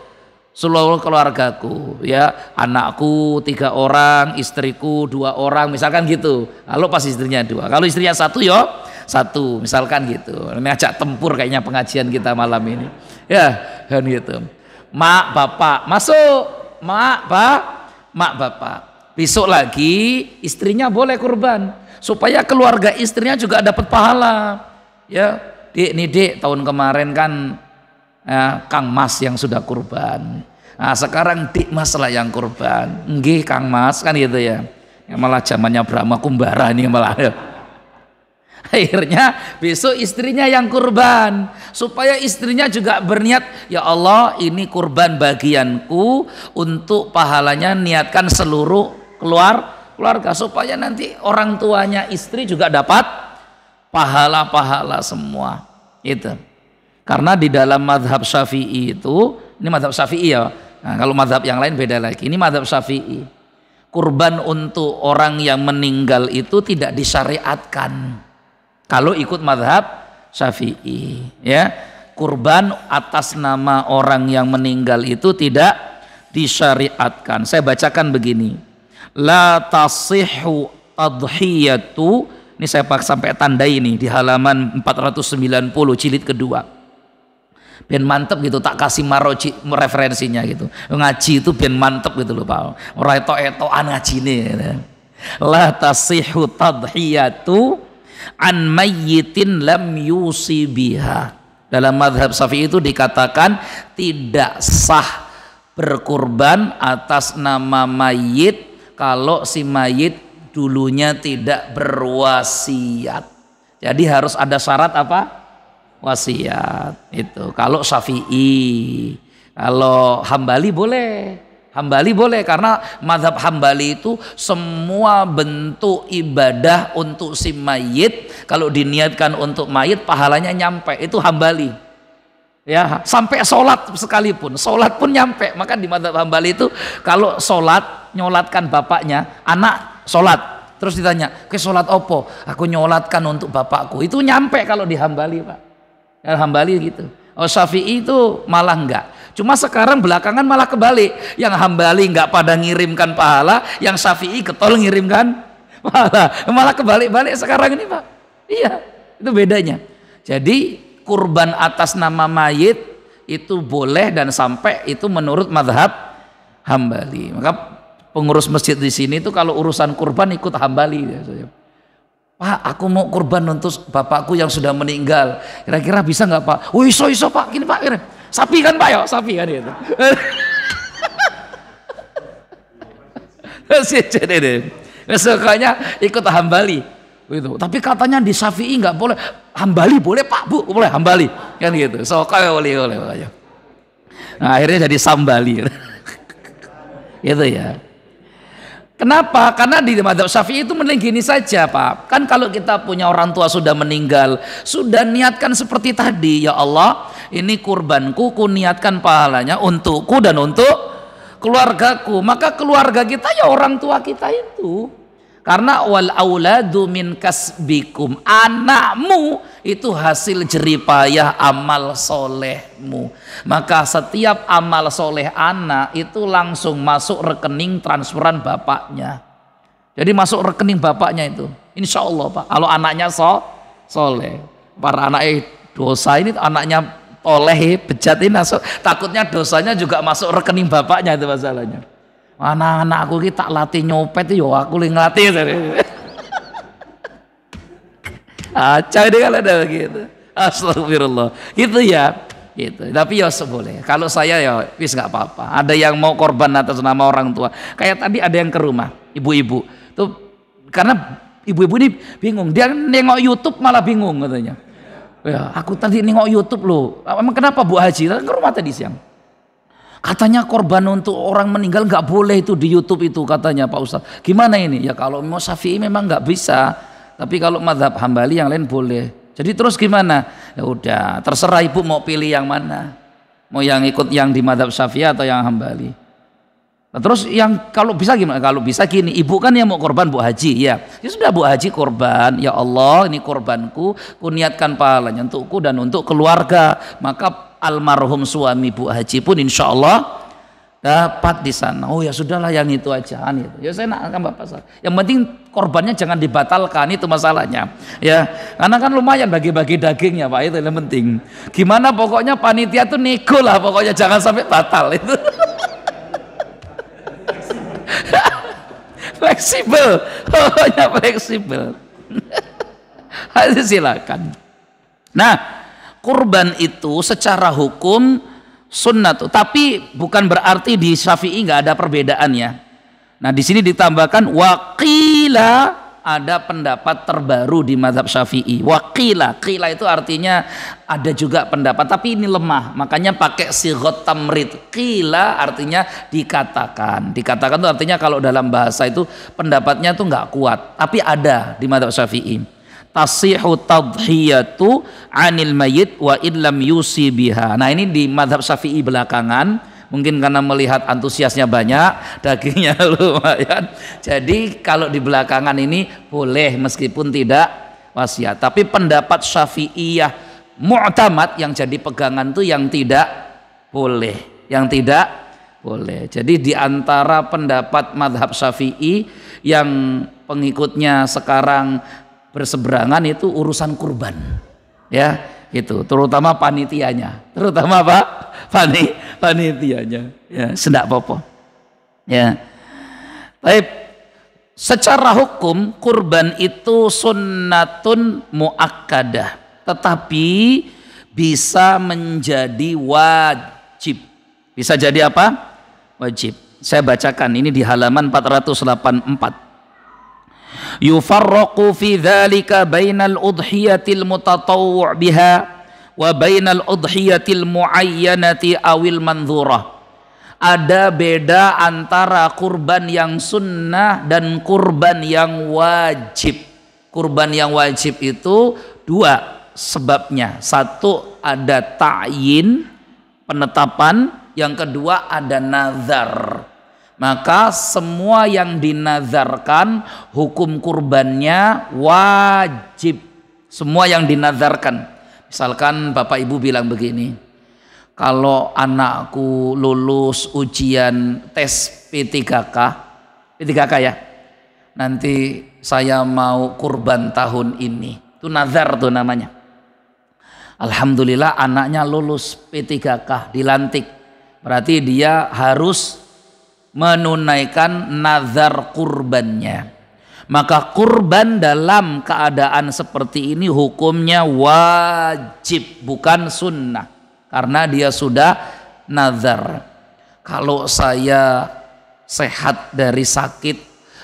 seluruh keluargaku. Ya, anakku 3 orang, istriku 2 orang, misalkan gitu. Kalau pas istrinya 2, kalau istrinya 1 yo 1, misalkan gitu. Ini ajak tempur kayaknya pengajian kita malam ini. Ya, kan gitu. Mak, bapak, masuk. Mak, bapak. Besok lagi istrinya boleh kurban supaya keluarga istrinya juga dapat pahala. Ya, Dik, nih Dik, tahun kemarin kan Kang Mas yang sudah kurban. Nah, sekarang Dik Mas lah yang kurban. Nggih Kang Mas, kan gitu ya. Ya malah zamannya Brahma Kumbara ini malah. Akhirnya besok istrinya yang kurban supaya istrinya juga berniat, ya Allah ini kurban bagianku, untuk pahalanya niatkan seluruh keluarga supaya nanti orang tuanya istri juga dapat pahala-pahala semua itu. Karena di dalam mazhab Syafi'i itu, ini mazhab Syafi'i ya. Nah, kalau mazhab yang lain beda lagi. Ini mazhab Syafi'i. Kurban untuk orang yang meninggal itu tidak disyariatkan. Kalau ikut mazhab Syafi'i, ya, kurban atas nama orang yang meninggal itu tidak disyariatkan. Saya bacakan begini. La tasihhu adhiyatu, ini saya sampai tandai ini di halaman 490 jilid kedua. Ben mantep gitu, tak kasih maroji referensinya gitu. Ngaji itu ben mantep gitu loh Pak. Ora etok-etokan ngajine gitu. La tasihhu tadhiyatu an mayyitin lam yusi biha. Dalam mazhab Syafi'i itu dikatakan tidak sah berkurban atas nama mayit kalau si mayit dulunya tidak berwasiat. Jadi harus ada syarat apa? Wasiat. Itu kalau Syafi'i. Kalau Hambali boleh. Hambali boleh karena mazhab Hambali itu semua bentuk ibadah untuk si mayit kalau diniatkan untuk mayit pahalanya nyampe. Itu Hambali. Ya, sampai sholat sekalipun, sholat pun nyampe. Maka di mazhab Hambali itu kalau sholat, nyolatkan bapaknya, anak sholat, terus ditanya, ke sholat opo? Aku nyolatkan untuk bapakku. Itu nyampe kalau di Hambali Pak. Ya, Hambali gitu. Oh, Syafi'i itu malah enggak. Cuma sekarang belakangan malah kebalik. Yang Hambali enggak pada ngirimkan pahala, yang Syafi'i getol ngirimkan pahala. Malah kebalik-balik sekarang ini Pak. Iya, itu bedanya. Jadi kurban atas nama mayit itu boleh dan sampai itu menurut mazhab Hambali. Maka pengurus masjid di sini itu kalau urusan kurban ikut Hambali. Pak, aku mau kurban untuk bapakku yang sudah meninggal. Kira-kira bisa nggak Pak? Oh iso Pak, gini Pak. Sapi kan Pak, yuk sapi kan gitu. Sukanya ikut Hambali. Gitu. Tapi katanya di Syafi'i nggak boleh. Hambali boleh Pak, Bu, boleh Hambali kan gitu. Soalnya boleh. Nah, akhirnya jadi Sambali. Gitu ya. Kenapa? Karena di mazhab Syafi'i itu mending gini saja Pak. Kan kalau kita punya orang tua sudah meninggal, sudah niatkan seperti tadi, ya Allah, ini kurbanku, ku niatkan pahalanya untukku dan untuk keluargaku. Maka keluarga kita ya orang tua kita itu. Karena wal auladu min kasbikum, anakmu itu hasil jeripayah amal solehmu. Maka setiap amal soleh anak itu langsung masuk rekening transferan bapaknya. Jadi masuk rekening bapaknya itu, insya Allah Pak. Kalau anaknya soleh, para anak dosa ini anaknya oleh bejat ini masuk, takutnya dosanya juga masuk rekening bapaknya, itu masalahnya. Anak-anak aku kita latih nyopet yo aku li ngelatih. Acah ini kalau ada begitu. Astagfirullah. Gitu ya. Gitu. Tapi ya boleh. Kalau saya ya wis nggak apa-apa. Ada yang mau korban atas nama orang tua. Kayak tadi ada yang ke rumah, ibu-ibu. Tuh karena ibu-ibu ini bingung. Dia nengok YouTube malah bingung katanya. Ya, aku tadi nengok YouTube loh. Emang kenapa Bu Haji? Ke rumah tadi siang. Katanya korban untuk orang meninggal nggak boleh itu di YouTube itu katanya Pak Ustadz. Gimana ini? Ya kalau mau Syafi'i memang nggak bisa, tapi kalau mazhab Hambali yang lain boleh. Jadi terus gimana? Ya udah, terserah ibu mau pilih yang mana. Mau yang ikut yang di mazhab Syafi'i atau yang Hambali. Nah, terus yang kalau bisa gimana? Kalau bisa gini, ibu kan yang mau korban Bu Haji, ya sudah Bu Haji korban. Ya Allah, ini korbanku, ku niatkan pahalanya untukku dan untuk keluarga. Maka almarhum suami Bu Haji pun insya Allah dapat di sana. Oh ya sudahlah yang itu aja kan itu. Ya saya nak akan Bapak. Yang penting korbannya jangan dibatalkan, itu masalahnya. Ya, karena kan lumayan bagi-bagi dagingnya Pak, itu yang penting. Gimana pokoknya panitia tuh nego lah, pokoknya jangan sampai batal itu. Fleksibel, pokoknya fleksibel. Silakan. Nah, kurban itu secara hukum sunnah, tapi bukan berarti di Syafi'i nggak ada perbedaannya. Nah di sini ditambahkan waqila, ada pendapat terbaru di mazhab Syafi'i. Waqila, qila itu artinya ada juga pendapat, tapi ini lemah, makanya pakai sighat tamrid. Qila artinya dikatakan. Dikatakan itu artinya kalau dalam bahasa itu pendapatnya itu nggak kuat, tapi ada di mazhab Syafi'i. Tasihu tadhiyatu anil mayyit wa illam yusi biha. Nah ini di mazhab Syafi'i belakangan, mungkin karena melihat antusiasnya banyak, dagingnya lumayan. Jadi kalau di belakangan ini boleh meskipun tidak wasiat. Tapi pendapat Syafi'iyah mu'tamad yang jadi pegangan tuh yang tidak boleh, yang tidak Boleh. Jadi di antara pendapat madhab Syafi'i yang pengikutnya sekarang berseberangan itu urusan kurban, ya gitu. Terutama panitianya. Terutama apa? Panitianya. Ya, sendak popo. Ya. Baik. Secara hukum kurban itu sunnatun muakkadah, tetapi bisa menjadi wajib. Bisa jadi apa? Wajib. Saya bacakan ini di halaman 484. Yufarraqu fi dzalika bainal udhiyatil mutatawwu' biha wa bainal udhiyatil muayyanati awil mandzurah. Ada beda antara kurban yang sunnah dan kurban yang wajib. Kurban yang wajib itu dua sebabnya. Satu ada ta'yin, penetapan. Yang kedua ada nazar. Maka semua yang dinazarkan hukum kurbannya wajib. Semua yang dinazarkan. Misalkan Bapak Ibu bilang begini, kalau anakku lulus ujian tes P3K ya, nanti saya mau kurban tahun ini. Itu nazar tuh namanya. Alhamdulillah anaknya lulus P3K, dilantik. Berarti dia harus menunaikan nazar kurbannya. Maka kurban dalam keadaan seperti ini hukumnya wajib, bukan sunnah. Karena dia sudah nazar. Kalau saya sehat dari sakit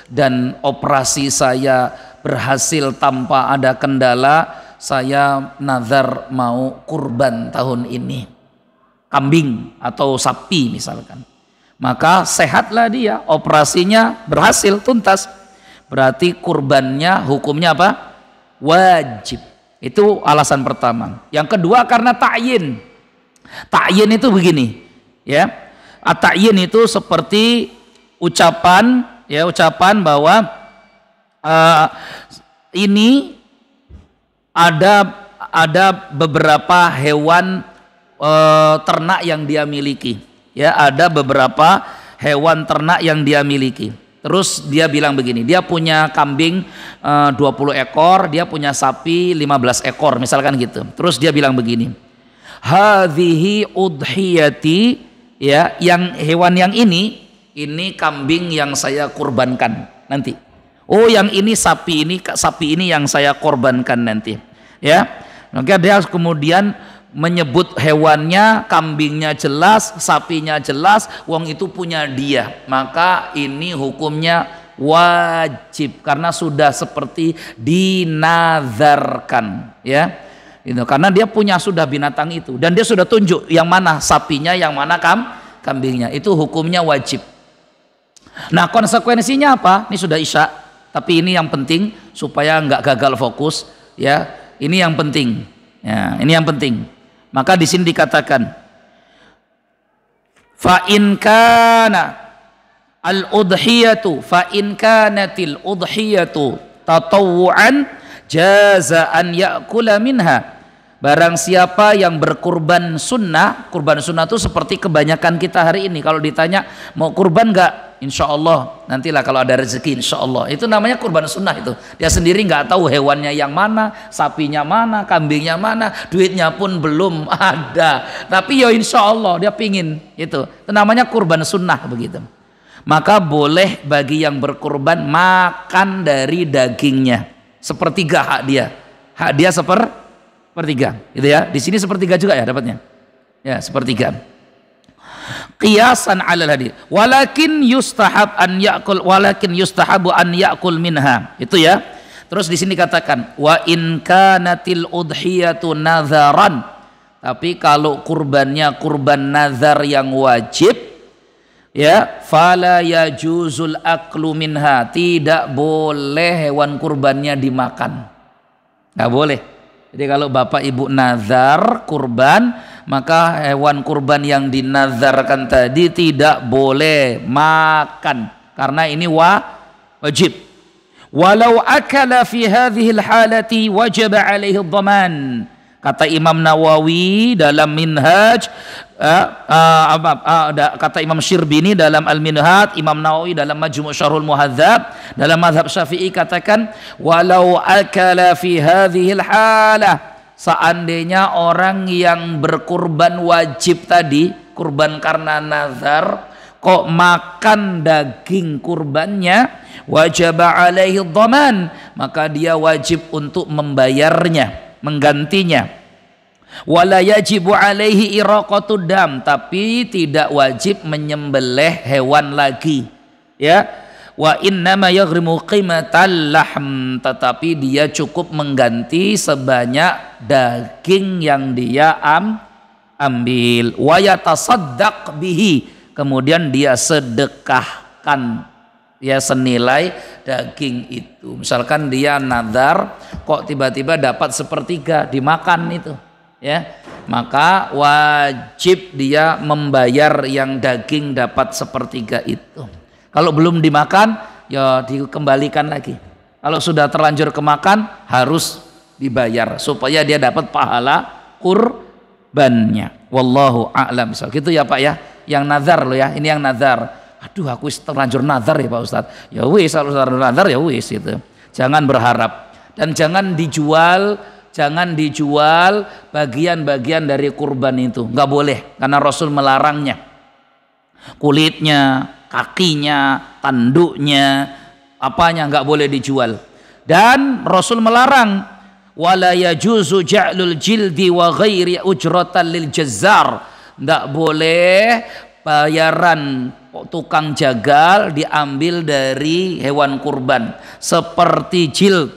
dan operasi saya berhasil tanpa ada kendala, saya nazar mau kurban tahun ini. Kambing atau sapi misalkan, maka sehatlah dia, operasinya berhasil tuntas, berarti kurbannya hukumnya apa? Wajib. Itu alasan pertama. Yang kedua karena ta'yin. Ta'yin itu begini, ya. Ta'yin itu seperti ucapan, ya, ucapan bahwa ini ada beberapa hewan ternak yang dia miliki, ya, ada beberapa hewan ternak yang dia miliki. Terus dia bilang begini, dia punya kambing 20 ekor, dia punya sapi 15 ekor misalkan gitu. Terus dia bilang begini, hadhihi udhiyati, ya, yang hewan yang ini kambing yang saya kurbankan nanti. Oh, yang ini sapi ini yang saya korbankan nanti, ya. Maka dia kemudian menyebut hewannya, kambingnya jelas, sapinya jelas, wong itu punya dia, maka ini hukumnya wajib karena sudah seperti dinazarkan, ya. Itu karena dia punya sudah binatang itu dan dia sudah tunjuk yang mana sapinya, yang mana kambingnya, itu hukumnya wajib. Nah, konsekuensinya apa? Ini sudah isya, tapi ini yang penting supaya nggak gagal fokus, ya. Ini yang penting, ya, ini yang penting. Maka di sini dikatakan, fa in kana al-udhiyatu fa in kanatil udhiyatu tatawwu'an jaza an ya'kula minha. Barang siapa yang berkurban sunnah, kurban sunnah itu seperti kebanyakan kita hari ini. Kalau ditanya mau kurban enggak? Insya Allah, nantilah kalau ada rezeki insya Allah. Itu namanya kurban sunnah itu. Dia sendiri nggak tahu hewannya yang mana, sapinya mana, kambingnya mana, duitnya pun belum ada. Tapi ya insya Allah dia pingin itu. Itu namanya kurban sunnah begitu. Maka boleh bagi yang berkurban makan dari dagingnya. Sepertiga hak dia. Hak dia sepertiga, gitu ya. Di sini sepertiga juga ya dapatnya. Ya, sepertiga. Qiyasan 'alal hadis. Walakin yustahabu an ya'kul minha. Itu ya. Terus di sini katakan wa in kanatil udhiyatu nadzaran. Tapi kalau kurbannya kurban nazar yang wajib, ya, fala yajuzul aklu minha. Tidak boleh hewan kurbannya dimakan. Enggak boleh. Jadi kalau Bapak Ibu nazar kurban, maka hewan kurban yang dinazarkan tadi tidak boleh makan karena ini wajib. Walau akala fi hadhil halati wajib alaihi dhaman. Kata Imam Nawawi dalam Minhaj, kata Imam Syirbini dalam Al-Minhaj, Imam Nawawi dalam Majmu' Syarhul Muhadzab, dalam mazhab Syafi'i katakan walau akala fi hadhil halah, seandainya orang yang berkurban wajib tadi, kurban karena nazar, kok makan daging kurbannya, wajib alaihi dhaman, maka dia wajib untuk membayarnya, menggantinya. Wala yajibu alaihi iraqatud dam, tapi tidak wajib menyembelih hewan lagi, ya. Wa innama yaghrimu qimatal lahm, tetapi dia cukup mengganti sebanyak daging yang dia ambil. Wa yatasaddaq bihi, kemudian dia sedekahkan ya senilai daging itu. Misalkan dia nazar kok tiba-tiba dapat sepertiga dimakan itu, ya, maka wajib dia membayar yang daging dapat sepertiga itu. Kalau belum dimakan ya dikembalikan lagi. Kalau sudah terlanjur kemakan harus dibayar supaya dia dapat pahala kurbannya. Wallahu a'lam. Gitu ya Pak ya. Yang nazar loh ya, ini yang nazar. Aduh aku terlanjur nazar ya Pak Ustadz. Ya wis, kalau terlanjur nazar ya wis itu. Jangan berharap dan jangan dijual bagian-bagian dari kurban itu, nggak boleh, karena Rasul melarangnya. Kulitnya, kakinya, tanduknya, apanya nggak boleh dijual. Dan Rasul melarang wala yajuzu ja'lul jildi wa ghairi ujratan lil jazzar, nggak boleh bayaran tukang jagal diambil dari hewan kurban seperti jild,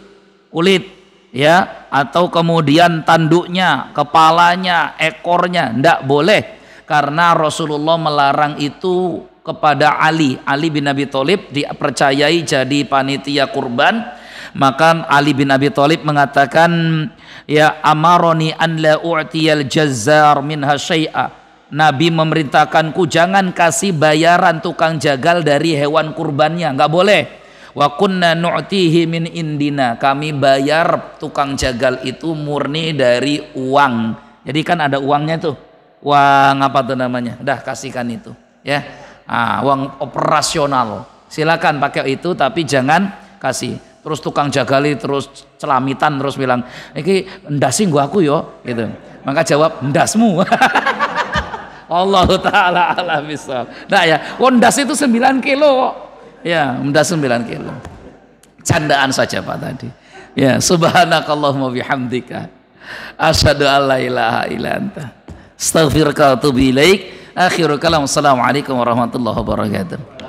kulit, ya, atau kemudian tanduknya, kepalanya, ekornya, ndak boleh, karena Rasulullah melarang itu kepada Ali bin Abi Thalib, dipercayai jadi panitia kurban. Maka Ali bin Abi Thalib mengatakan, ya amaroni an la u'tiyal jazzar minha syai'a, Nabi memerintahkanku jangan kasih bayaran tukang jagal dari hewan kurbannya, nggak boleh. Wa kunna nu'tihi min indina, kami bayar tukang jagal itu murni dari uang. Jadi kan ada uangnya tuh, uang apa tuh namanya, dah kasihkan itu, ya, uang operasional, silakan pakai itu, tapi jangan kasih. Terus tukang jagali terus celamitan terus bilang, iki ndasi gua aku yo, gitu. Maka jawab, ndasmu. Allah taala alam bisawab. Nah ya, ndas itu 9 kilo. Ya, ndas 9 kilo. Candaan saja Pak tadi. Ya, subhanakallahumma bihamdika asyhadu an la ilaha illa anta astaghfiruka wa atubu ilaik. Akhirul kalam, assalamualaikum warahmatullahi wabarakatuh.